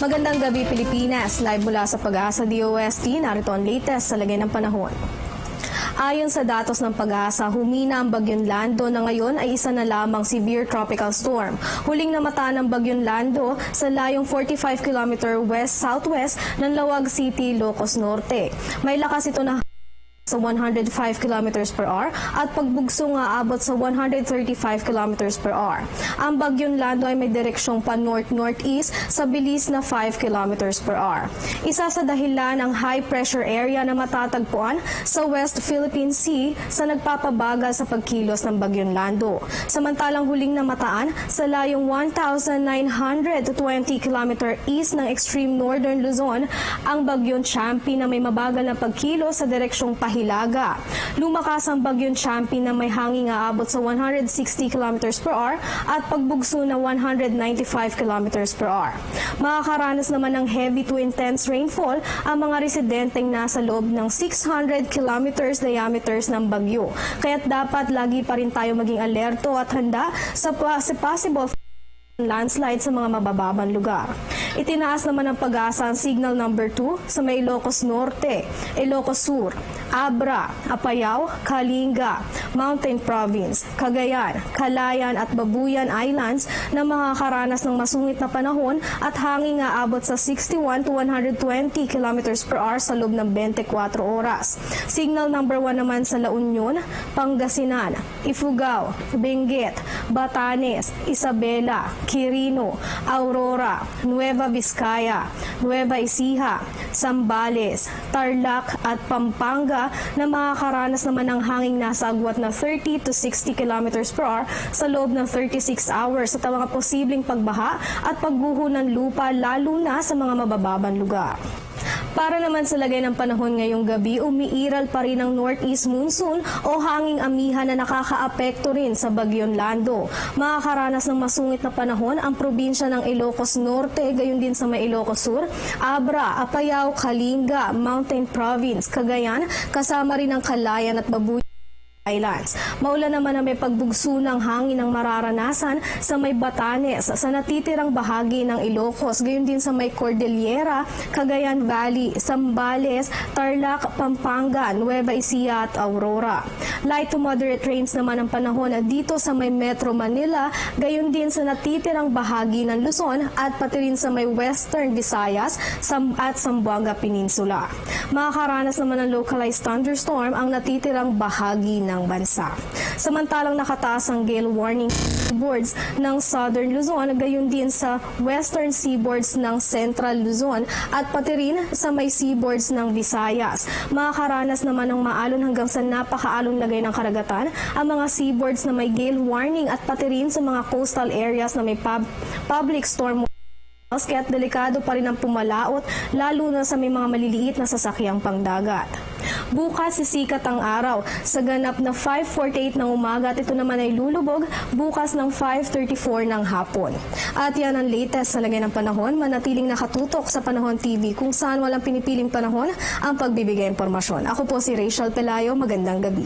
Magandang gabi Pilipinas, live mula sa Pag-asa DOST, narito ang latest sa lagay ng panahon. Ayon sa datos ng Pag-asa, humina ang Bagyong Lando na ngayon ay isa na lamang severe tropical storm. Huling namata ng Bagyong Lando sa layong 45 km west-southwest ng Lawag City, Ilocos Norte. May lakas ito na sa 105 km per hour at pagbugso nga abot sa 135 km per hour. Ang Bagyong Lando ay may direksyong pa north-northeast sa bilis na 5 km per hour. Isa sa dahilan ang high pressure area na matatagpuan sa West Philippine Sea sa nagpapabagal sa pagkilos ng Bagyong Lando. Samantalang huling namataan sa layong 1,920 km east ng extreme northern Luzon ang Bagyong Champi na may mabagal na pagkilos sa direksyong Hilaga. Lumakas ang Bagyong Champi na may hangin aabot sa 160 km per hour at pagbugso na 195 km per hour. Makakaranas naman ng heavy to intense rainfall ang mga residenteng nasa loob ng 600 km diameters ng bagyo. Kaya't dapat lagi pa rin tayo maging alerto at handa sa possible landslide sa mga mabababang lugar. Itinaas naman ng Pag-asa ang signal number 2 sa may Ilocos Norte, Ilocos Sur, Abra, Apayao, Kalinga, Mountain Province, Cagayan, Calayan at Babuyan Islands na makakaranas ng masungit na panahon at hangin nga abot sa 61 to 120 km per hour sa loob ng 24 oras. Signal number 1 naman sa La Union, Pangasinan, Ifugao, Benguet, Batanes, Isabela, Quirino, Aurora, Nueva Vizcaya, Nueva Ecija, Zambales, Tarlac at Pampanga na makakaranas naman ng hanging nasa agwat na 30 to 60 km per hour sa loob ng 36 hours at mga posibleng pagbaha at pagguho ng lupa lalo na sa mga mabababang lugar. Para naman sa lagay ng panahon ngayong gabi, umiiral pa rin ang northeast monsoon o hanging amihan na nakakaapekto rin sa Bagyong Lando. Makakaranas ng masungit na panahon ang probinsya ng Ilocos Norte, gayon din sa may Ilocos Sur, Abra, Apayao, Kalinga, Mountain Province, Cagayan, kasama rin ang Calayan at Babuyan Islands. Maulan naman na may pagbugso ng hangin ang mararanasan sa may Batanes, sa natitirang bahagi ng Ilocos, gayon din sa may Cordillera, Cagayan Valley, Zambales, Tarlac, Pampanga, Nueva Ecija at Aurora. Light to moderate rains naman ang panahon dito sa may Metro Manila, gayon din sa natitirang bahagi ng Luzon at pati rin sa may Western Visayas at Zamboanga Peninsula. Makakaranas naman ng localized thunderstorm ang natitirang bahagi ng bansa. Samantalang nakataas ang gale warning seaboards ng Southern Luzon, gayon din sa Western seaboards ng Central Luzon at pati rin sa may seaboards ng Visayas. Makakaranas naman ng maalon hanggang sa napakaalon lagay ng karagatan ang mga seaboards na may gale warning at pati rin sa mga coastal areas na may public storm kaya't delikado pa rin ang pumalaot lalo na sa may mga maliliit na sasakyang pangdagat. Bukas sisikat ang araw sa ganap na 5:48 ng umaga at ito naman ay lulubog bukas ng 5:34 ng hapon. At yan ang latest sa lagay ng panahon. Manatiling nakatutok sa Panahon TV kung saan walang pinipiling panahon ang pagbibigay impormasyon. Ako po si Rachel Pelayo. Magandang gabi.